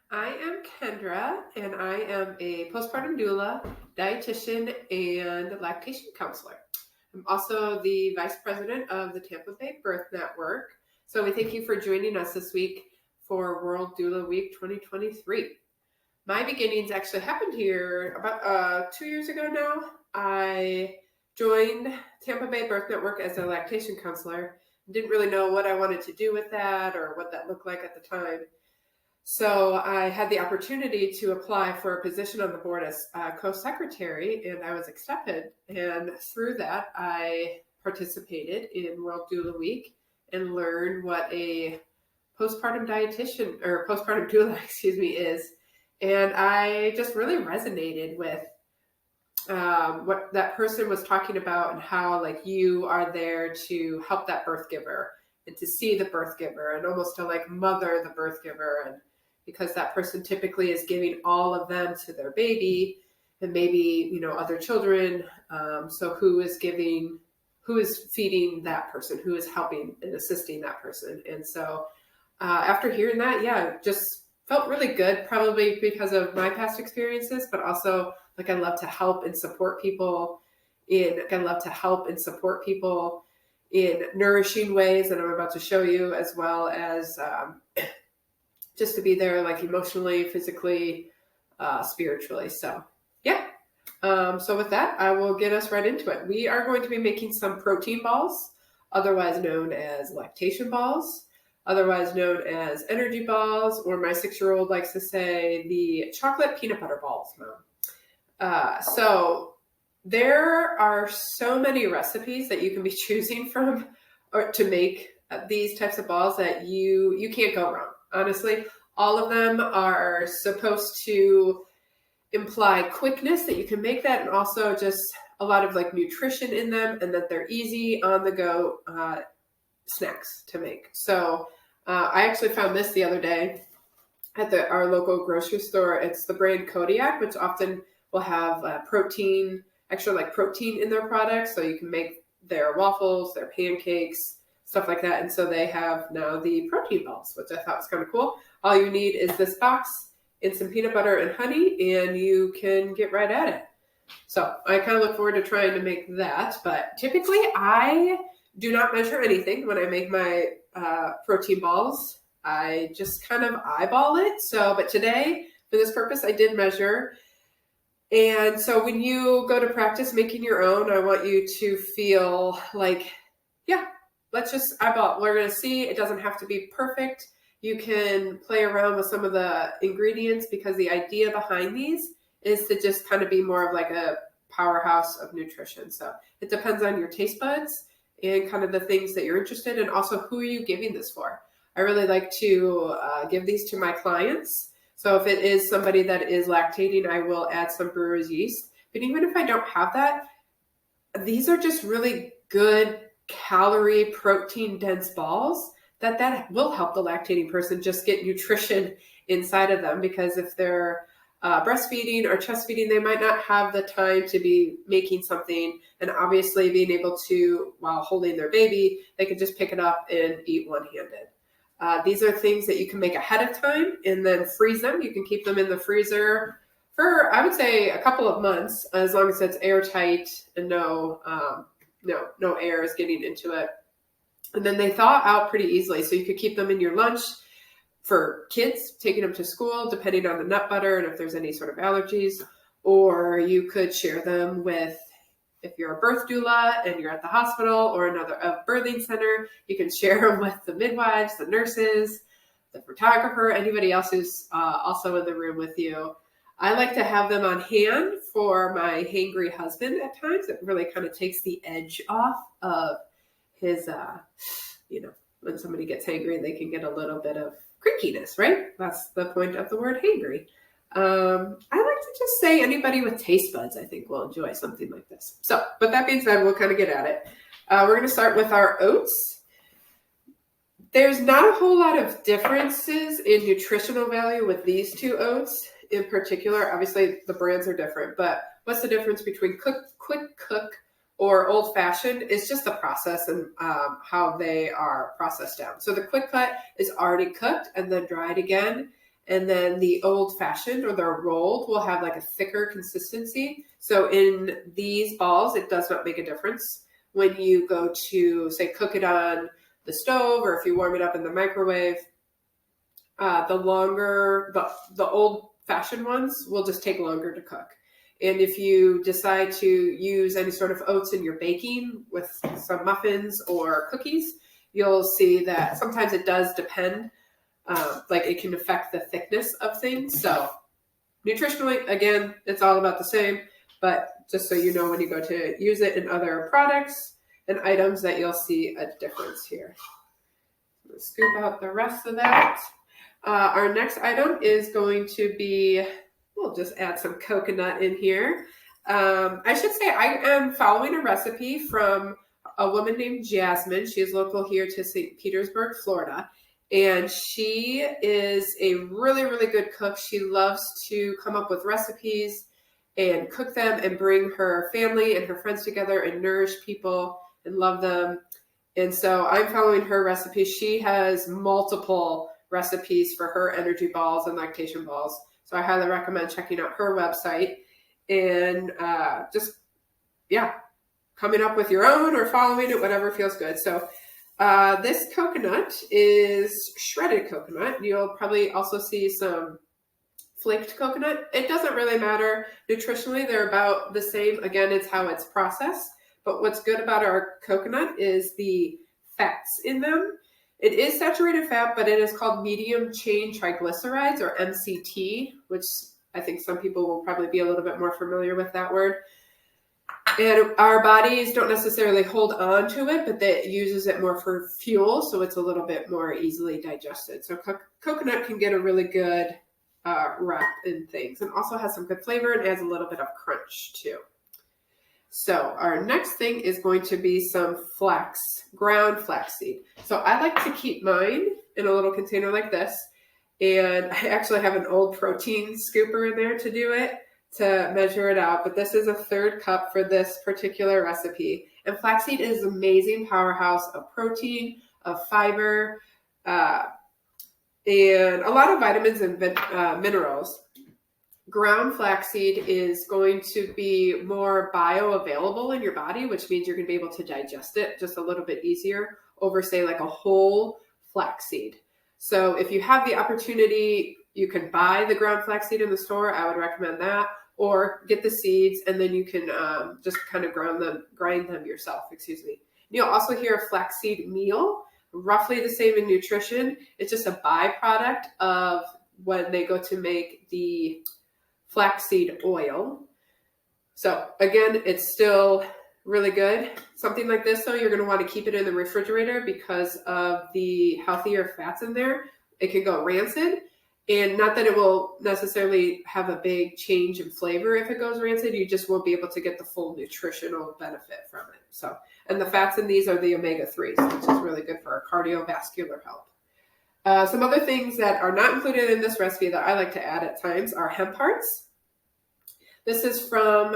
I am Kendra, and I am a postpartum doula, dietitian, and lactation counselor. I'm also the vice president of the Tampa Bay Birth Network. So we thank you for joining us this week for World Doula Week 2023. My beginnings actually happened here about 2 years ago now. I joined Tampa Bay Birth Network as a lactation counselor. Didn't really know what I wanted to do with that or what that looked like at the time. So I had the opportunity to apply for a position on the board as co-secretary, and I was accepted. And through that, I participated in World Doula Week and learned what a postpartum dietitian or postpartum doula, is. And I just really resonated with what that person was talking about and how like you are there to help that birth giver and to see the birth giver and almost to like mother the birth giver, and because that person typically is giving all of them to their baby and maybe other children, so who is feeding that person, who is helping and assisting that person. And so after hearing that, yeah, just felt really good, probably because of my past experiences, but also like I love to help and support people in nourishing ways that I'm about to show you, as well as just to be there like emotionally, physically, spiritually. So yeah. So with that, I will get us right into it. We are going to be making some protein balls, otherwise known as lactation balls, otherwise known as energy balls, or my 6-year-old likes to say the chocolate peanut butter balls, Mom. So there are so many recipes that you can be choosing from or to make these types of balls that you can't go wrong. Honestly, all of them are supposed to imply quickness, that you can make that, and also just a lot of like nutrition in them, and that they're easy on the go snacks to make. So I actually found this the other day at our local grocery store. It's the brand Kodiak, which often will have protein in their products. So you can make their waffles, their pancakes, stuff like that. And so they have now the protein balls, which I thought was kind of cool. All you need is this box and some peanut butter and honey, and you can get right at it. So I kind of look forward to trying to make that. But typically I do not measure anything when I make my protein balls. I just kind of eyeball it. But today, for this purpose, I did measure. And so when you go to practice making your own, I want you to feel like, yeah, let's just eyeball. We're going to see. It doesn't have to be perfect. You can play around with some of the ingredients, because the idea behind these is to just kind of be more of like a powerhouse of nutrition. So it depends on your taste buds and kind of the things that you're interested in. Also, who are you giving this for? I really like to give these to my clients. So if it is somebody that is lactating, I will add some brewer's yeast. But even if I don't have that, these are just really good calorie, protein dense balls that will help the lactating person just get nutrition inside of them. Because if they're breastfeeding or chest feeding, they might not have the time to be making something, and obviously being able to, while holding their baby, they can just pick it up and eat one-handed. These are things that you can make ahead of time and then freeze them. You can keep them in the freezer for, I would say, a couple of months, as long as it's airtight and no air is getting into it. And then they thaw out pretty easily. So you could keep them in your lunch for kids, taking them to school, depending on the nut butter and if there's any sort of allergies. Or you could share them with, if you're a birth doula and you're at the hospital or a birthing center, you can share them with the midwives, the nurses, the photographer, anybody else who's also in the room with you. I like to have them on hand for my hangry husband at times. It really kind of takes the edge off of his, when somebody gets hangry, they can get a little bit of creakiness, right? That's the point of the word hangry. I like to just say anybody with taste buds, I think, will enjoy something like this. So, with that being said, we'll kind of get at it. We're going to start with our oats. There's not a whole lot of differences in nutritional value with these two oats in particular. Obviously, the brands are different, but what's the difference between quick cook or old fashioned is just the process and how they are processed down. So the quick cut is already cooked and then dried again. And then the old fashioned or the rolled will have like a thicker consistency. So in these balls, it does not make a difference when you go to, say, cook it on the stove, or if you warm it up in the microwave. The old fashioned ones will just take longer to cook. And if you decide to use any sort of oats in your baking with some muffins or cookies, you'll see that sometimes it does depend. Like it can affect the thickness of things. So nutritionally, again, it's all about the same, but just so you know when you go to use it in other products and items that you'll see a difference here. Let's scoop out the rest of that. Our next item is going to be, we'll just add some coconut in here. I should say I am following a recipe from a woman named Jasmine. She is local here to St. Petersburg, Florida. And she is a really, really good cook. She loves to come up with recipes and cook them and bring her family and her friends together and nourish people and love them. And so I'm following her recipe. She has multiple recipes for her energy balls and lactation balls. So I highly recommend checking out her website and coming up with your own or following it, whatever feels good. So this coconut is shredded coconut. You'll probably also see some flaked coconut. It doesn't really matter. Nutritionally, they're about the same. Again, it's how it's processed. But what's good about our coconut is the fats in them. It is saturated fat, but it is called medium chain triglycerides, or MCT, which I think some people will probably be a little bit more familiar with that word. And our bodies don't necessarily hold on to it, but that uses it more for fuel, so it's a little bit more easily digested. So coconut can get a really good wrap in things, and also has some good flavor and adds a little bit of crunch too. So our next thing is going to be some ground flaxseed. So I like to keep mine in a little container like this, and I actually have an old protein scooper in there to do it, to measure it out. But this is a 1/3 cup for this particular recipe. And flaxseed is an amazing powerhouse of protein, of fiber, and a lot of vitamins and minerals. Ground flaxseed is going to be more bioavailable in your body, which means you're going to be able to digest it just a little bit easier over, say, like a whole flaxseed. So if you have the opportunity, you can buy the ground flaxseed in the store. I would recommend that, or get the seeds and then you can just kind of grind them yourself. You'll also hear a flaxseed meal, roughly the same in nutrition. It's just a byproduct of when they go to make the flaxseed oil. So again, it's still really good. Something like this, though, you're going to want to keep it in the refrigerator because of the healthier fats in there. It can go rancid, and not that it will necessarily have a big change in flavor if it goes rancid. You just won't be able to get the full nutritional benefit from it. So, and the fats in these are the omega-3s, which is really good for our cardiovascular health. Some other things that are not included in this recipe that I like to add at times are hemp hearts. This is from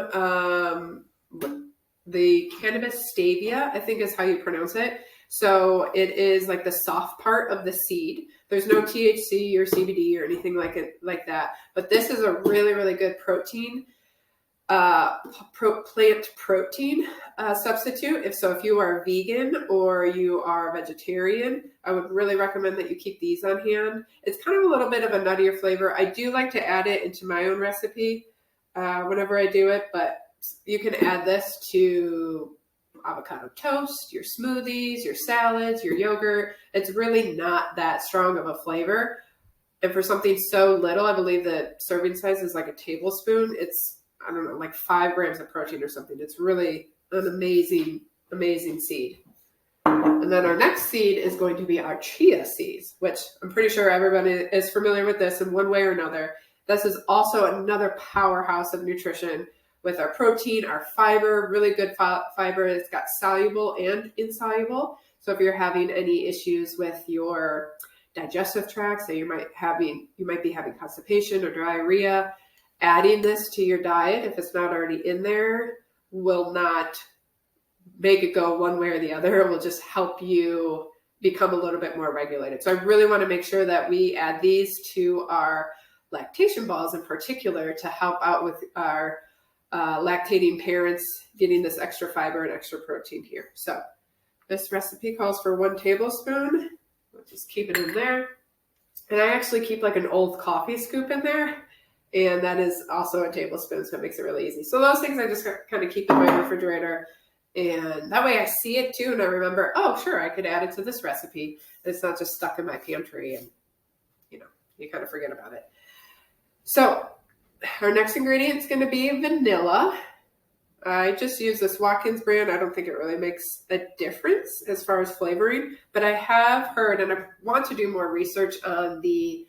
the cannabis stevia, I think is how you pronounce it. So it is like the soft part of the seed. There's no THC or CBD or anything like that. But this is a really, really good protein, plant protein substitute. If you are vegan or you are vegetarian, I would really recommend that you keep these on hand. It's kind of a little bit of a nuttier flavor. I do like to add it into my own recipe whenever I do it, but you can add this to avocado toast, your smoothies, your salads, your yogurt. It's really not that strong of a flavor. And for something so little, I believe the serving size is like a tablespoon. It's, I don't know, like 5 grams of protein or something. It's really an amazing, amazing seed. And then our next seed is going to be our chia seeds, which I'm pretty sure everybody is familiar with this in one way or another. This is also another powerhouse of nutrition with our protein, our fiber, really good fiber. It's got soluble and insoluble. So if you're having any issues with your digestive tract, so you might be having constipation or diarrhea, adding this to your diet, if it's not already in there, will not make it go one way or the other. It will just help you become a little bit more regulated. So I really want to make sure that we add these to our lactation balls in particular to help out with our lactating parents getting this extra fiber and extra protein here. So this recipe calls for 1 tablespoon. We'll just keep it in there. And I actually keep like an old coffee scoop in there. And that is also a tablespoon, so it makes it really easy. So those things I just kind of keep in my refrigerator. And that way I see it too, and I remember, oh, sure, I could add it to this recipe. It's not just stuck in my pantry and, you kind of forget about it. So our next ingredient is going to be vanilla. I just use this Watkins brand. I don't think it really makes a difference as far as flavoring, but I have heard, and I want to do more research on the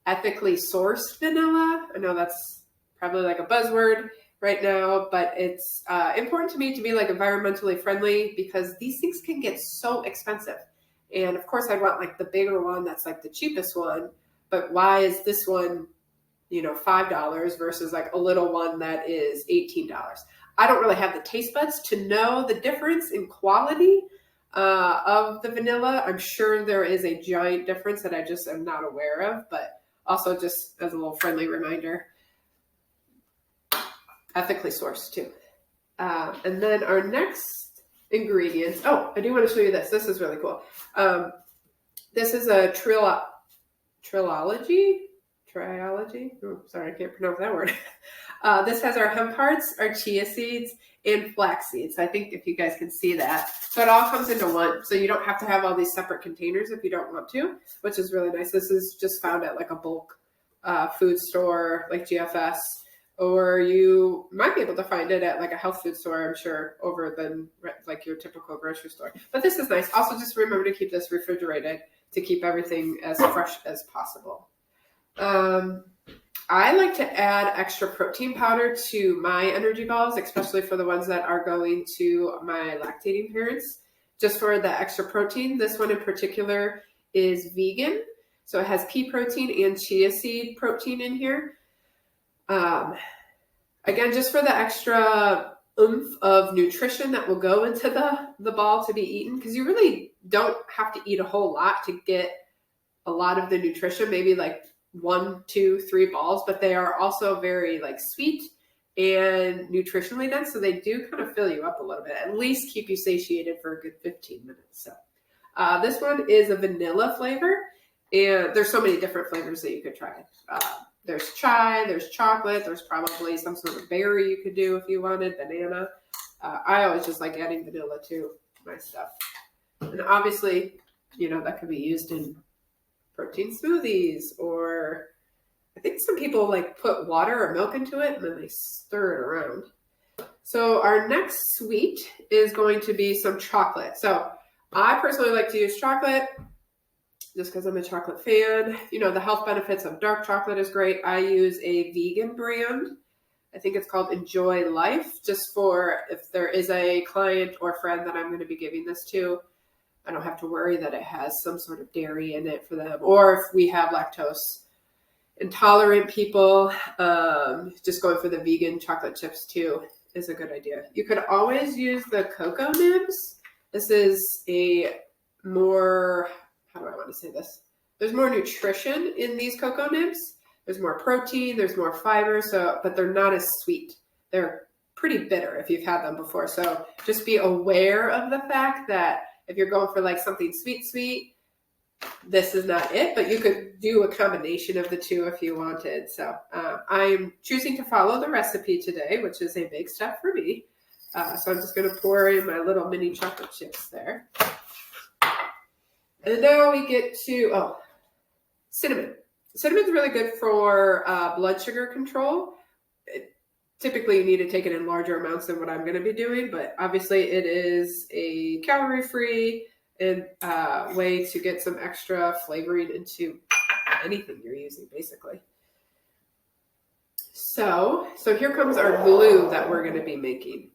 ethically sourced vanilla. I know that's probably like a buzzword right now, but it's important to me to be like environmentally friendly because these things can get so expensive. And of course I'd want like the bigger one that's like the cheapest one, but why is this one, $5 versus like a little one that is $18? I don't really have the taste buds to know the difference in quality of the vanilla. I'm sure there is a giant difference that I just am not aware of, but also just as a little friendly reminder, ethically sourced too. And then our next ingredients. Oh, I do want to show you this. This is really cool. This is a triology. Oh, sorry, I can't pronounce that word. This has our hemp hearts, our chia seeds, and flax seeds. I think if you guys can see that. So it all comes into one. So you don't have to have all these separate containers if you don't want to, which is really nice. This is just found at like a bulk food store like GFS, or you might be able to find it at like a health food store, I'm sure, over than like your typical grocery store. But this is nice. Also, just remember to keep this refrigerated to keep everything as fresh as possible. I like to add extra protein powder to my energy balls, especially for the ones that are going to my lactating parents, just for the extra protein. This one in particular is vegan, so it has pea protein and chia seed protein in here. Again, just for the extra oomph of nutrition that will go into the ball to be eaten, because you really don't have to eat a whole lot to get a lot of the nutrition, maybe like 1, 2, 3 balls, but they are also very like sweet and nutritionally dense. So they do kind of fill you up a little bit, at least keep you satiated for a good 15 minutes. So this one is a vanilla flavor, and there's so many different flavors that you could try. There's chai, there's chocolate, there's probably some sort of berry you could do if you wanted, banana. I always just like adding vanilla to my stuff. And obviously, that could be used in protein smoothies, or I think some people like put water or milk into it and then they stir it around. So our next sweet is going to be some chocolate. So I personally like to use chocolate just because I'm a chocolate fan. The health benefits of dark chocolate is great. I use a vegan brand. I think it's called Enjoy Life, just for if there is a client or friend that I'm going to be giving this to, I don't have to worry that it has some sort of dairy in it for them. Or if we have lactose intolerant people, just going for the vegan chocolate chips too is a good idea. You could always use the cocoa nibs. This is a more, how do I want to say this? There's more nutrition in these cocoa nibs. There's more protein, there's more fiber, but they're not as sweet. They're pretty bitter if you've had them before. So just be aware of the fact that if you're going for like something sweet, this is not it, but you could do a combination of the two if you wanted. So I'm choosing to follow the recipe today, which is a big step for me. So I'm just going to pour in my little mini chocolate chips there. And now we get to, cinnamon. Cinnamon's really good for blood sugar control. Typically, you need to take it in larger amounts than what I'm going to be doing, but obviously it is a calorie-free and way to get some extra flavoring into anything you're using, basically. So here comes our glue that we're going to be making.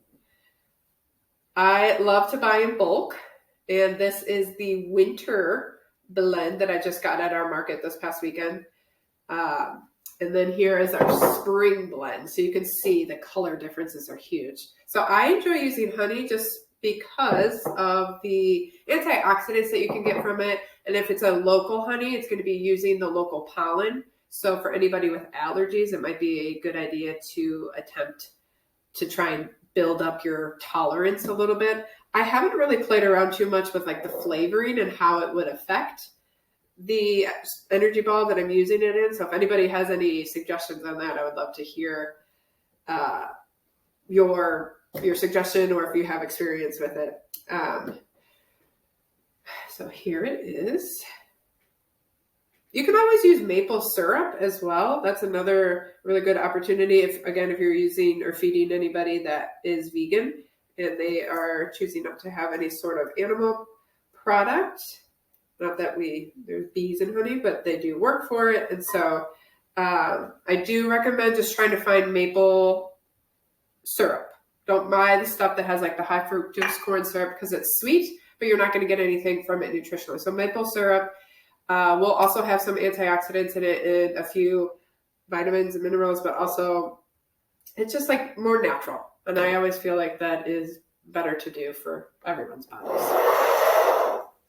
I love to buy in bulk, and this is the winter blend that I just got at our market this past weekend. And then here is our spring blend. So you can see the color differences are huge. So I enjoy using honey just because of the antioxidants that you can get from it. And if it's a local honey, it's going to be using the local pollen. So for anybody with allergies, it might be a good idea to attempt to try and build up your tolerance a little bit. I haven't really played around too much with like the flavoring and how it would affect the energy ball that I'm using it in. So if anybody has any suggestions on that, I would love to hear your suggestion, or if you have experience with it. So here it is. You can always use maple syrup as well. That's another really good opportunity if you're using or feeding anybody that is vegan and they are choosing not to have any sort of animal product. Not that there's bees in honey, but they do work for it. And so I do recommend just trying to find maple syrup. Don't buy the stuff that has like the high fructose corn syrup because it's sweet, but you're not going to get anything from it nutritionally. So maple syrup will also have some antioxidants in it and a few vitamins and minerals, but also it's just like more natural. And I always feel like that is better to do for everyone's bodies.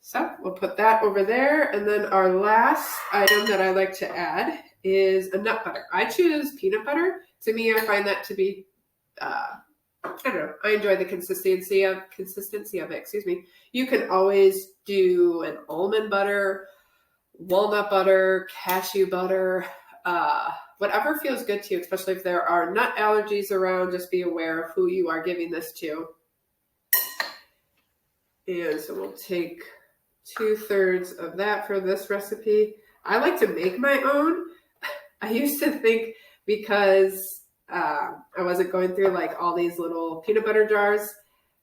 So we'll put that over there. And then our last item that I like to add is a nut butter. I choose peanut butter. To me, I find that to be, I don't know, I enjoy the consistency of it, You can always do an almond butter, walnut butter, cashew butter, whatever feels good to you, especially if there are nut allergies around. Just be aware of who you are giving this to. And so we'll take 2/3 of that for this recipe. I like to make my own. I used to think because I wasn't going through like all these little peanut butter jars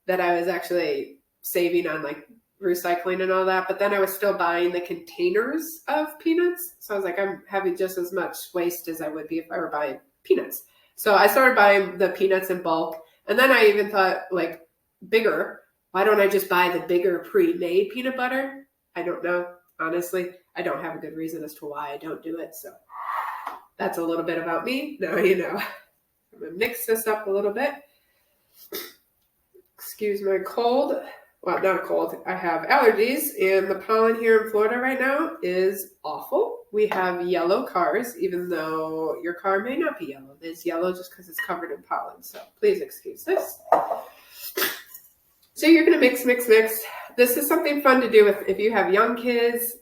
that I was actually saving on like recycling and all that, but then I was still buying the containers of peanuts. So I was like, I'm having just as much waste as I would be if I were buying peanuts. So I started buying the peanuts in bulk. And then I even thought like bigger. Why don't I just buy the bigger pre-made peanut butter? I don't know. Honestly, I don't have a good reason as to why I don't do it. So that's a little bit about me. Now you know. I'm going to mix this up a little bit. Excuse my cold. Well, not a cold. I have allergies, and the pollen here in Florida right now is awful. We have yellow cars, even though your car may not be yellow. It's yellow just because it's covered in pollen. So please excuse this. So you're going to mix. This is something fun to do if you have young kids,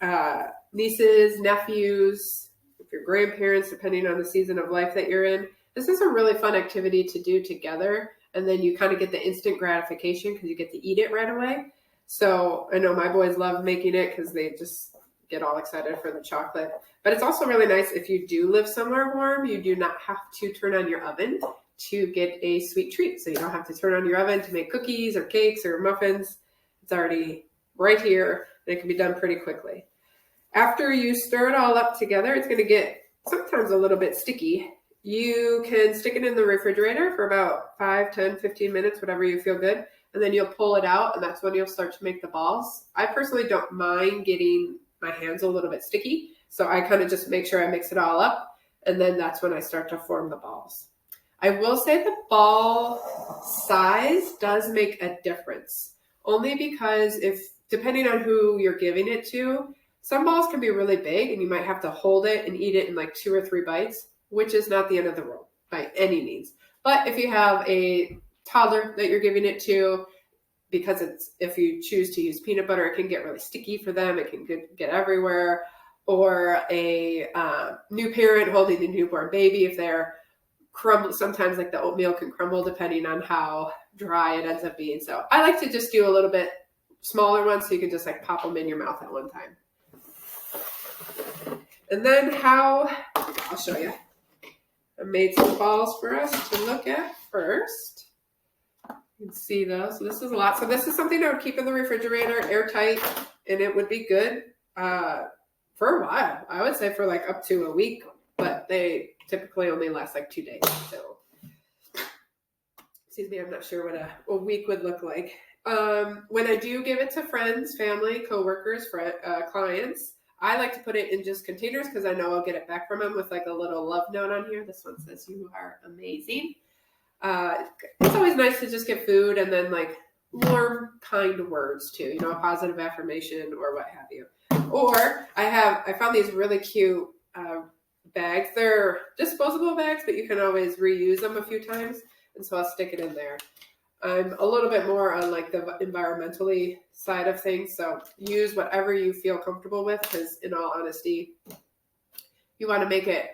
nieces, nephews, if you're grandparents, depending on the season of life that you're in. This is a really fun activity to do together. And then you kind of get the instant gratification because you get to eat it right away. So I know my boys love making it because they just get all excited for the chocolate. But it's also really nice if you do live somewhere warm, you do not have to turn on your oven to get a sweet treat. So you don't have to turn on your oven to make cookies or cakes or muffins. It's already right here and it can be done pretty quickly. After you stir it all up together, it's going to get sometimes a little bit sticky. You can stick it in the refrigerator for about 5, 10, 15 minutes, whatever you feel good. And then you'll pull it out, and that's when you'll start to make the balls. I personally don't mind getting my hands a little bit sticky. So I kind of just make sure I mix it all up. And then that's when I start to form the balls. I will say the ball size does make a difference. Only because depending on who you're giving it to, some balls can be really big, and you might have to hold it and eat it in like 2 or 3 bites. Which is not the end of the world by any means. But if you have a toddler that you're giving it to, because if you choose to use peanut butter, it can get really sticky for them. It can get everywhere. Or a new parent holding a newborn baby, if they're sometimes like the oatmeal can crumble depending on how dry it ends up being. So I like to just do a little bit smaller ones so you can just like pop them in your mouth at one time. And then I'll show you. I made some balls for us to look at first. You can see those. So this is a lot. So this is something I would keep in the refrigerator, airtight, and it would be good for a while. I would say for like up to a week, but they typically only last like 2 days. So, excuse me, I'm not sure what a week would look like. When I do give it to friends, family, coworkers, clients, I like to put it in just containers because I know I'll get it back from them with like a little love note on here. This one says, "You are amazing." It's always nice to just get food and then like warm, kind words too, you know, a positive affirmation or what have you. Or I found these really cute bags. They're disposable bags, but you can always reuse them a few times. And so I'll stick it in there. I'm a little bit more on like the environmentally side of things. So use whatever you feel comfortable with, because in all honesty, you want to make it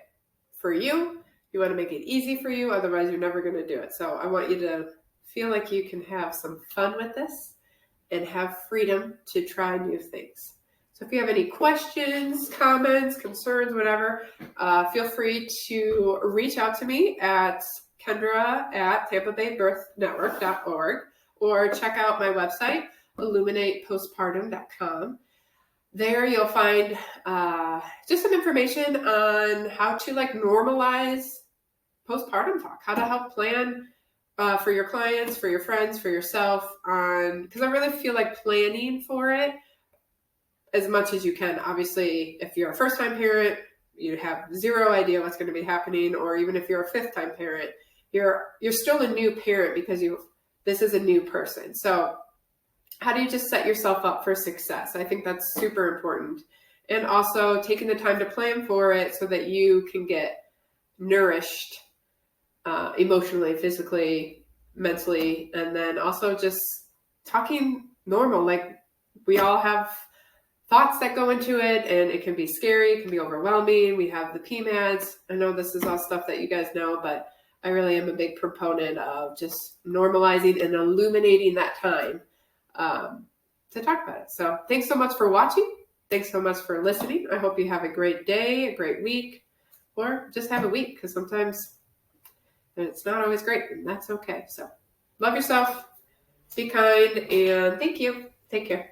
for you. You want to make it easy for you. Otherwise, you're never going to do it. So I want you to feel like you can have some fun with this and have freedom to try new things. So if you have any questions, comments, concerns, whatever, feel free to reach out to me at Kendra at TampaBayBirthNetwork.org, or check out my website, illuminatepostpartum.com. There you'll find just some information on how to like normalize postpartum talk, how to help plan for your clients, for your friends, for yourself, because I really feel like planning for it as much as you can. Obviously, if you're a first-time parent, you have zero idea what's going to be happening, or even if you're a fifth-time parent, you're still a new parent because this is a new person. So how do you just set yourself up for success? I think that's super important. And also taking the time to plan for it so that you can get nourished emotionally, physically, mentally, and then also just talking normal. Like, we all have thoughts that go into it, and it can be scary, it can be overwhelming. We have the PMADs. I know this is all stuff that you guys know, but I really am a big proponent of just normalizing and illuminating that time to talk about it. So thanks so much for watching. Thanks so much for listening. I hope you have a great day, a great week, or just have a week, because sometimes it's not always great, and that's okay. So love yourself, be kind, and thank you. Take care.